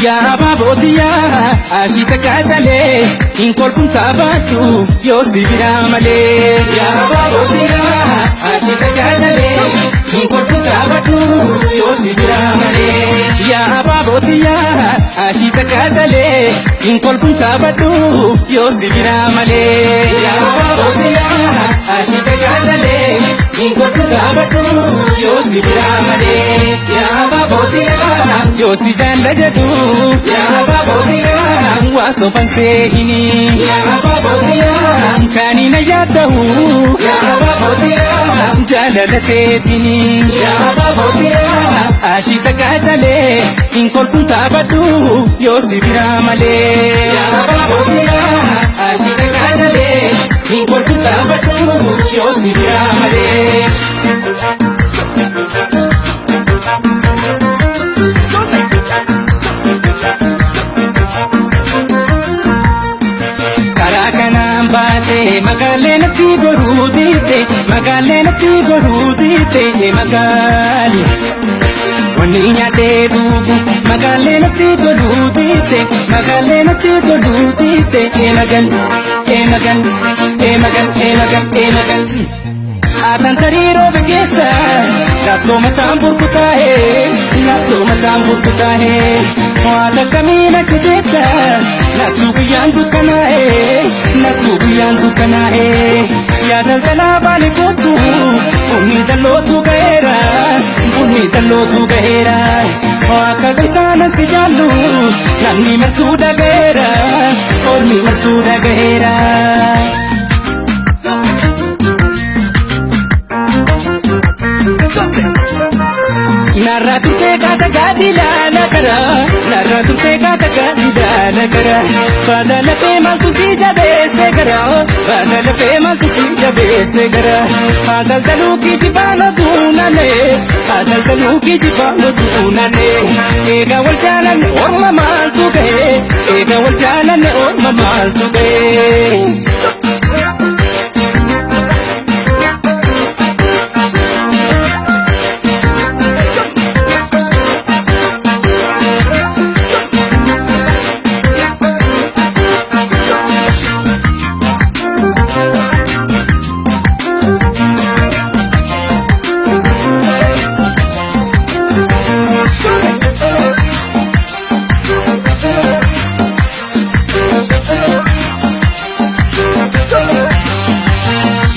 Ya babodia ashita kajale inkol funtabatu yo sibira male ya babodia ashita kajale inkol funtabatu yo sibira male ya babodia ashita kajale inkol funtabatu yo sibira male ya babodia ashita kajale inkol funtabatu yo sibira male ya babodia yo si janda jadu ya babodia waso fansehini ya babodia kanina yadahu ya babodia jalalatetini ya babodia ashita kajale inkol funtabatu yo sibira male ya babodia ashita kajale inkol funtabatu yo sibira male Magale natti gorudite magali wani nyate dugu magale natti gorudite magan atan tariro begesa nafto matam burkuta hai wada kamina chideta natu biyan dukana hai ya dalala bali kotu unni dalotu gahera waka bisana sijalu nanni martuda gahera Narratu te kata gadila nakara badala pe mal tu si jabe se gara adal talu ki jibana dunane ega wal jalan orma mal tu gahe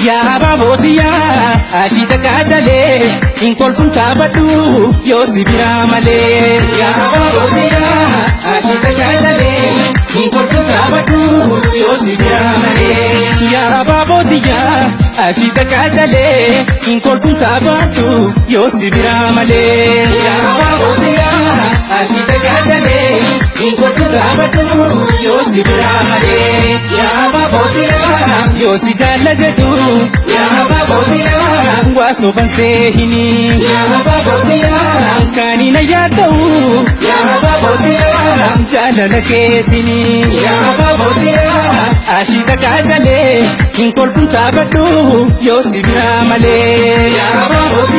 Ya babodia ashita kajale inkol funtabatu yo sibira male ya babodia ashita kajale inkol funtabatu yo sibira male ya babodia ashita kajale inkol funtabatu yo sibira male ya babodia ashita kajale inkol funtabatu yo sibira male ya babodia yo si jalla jadu ya babodia waso fansehini ya babodia kanina yadahu ya babodia jalalaketini ya babodia ashita kajale inkol funtabatu yo sibira male ya babodia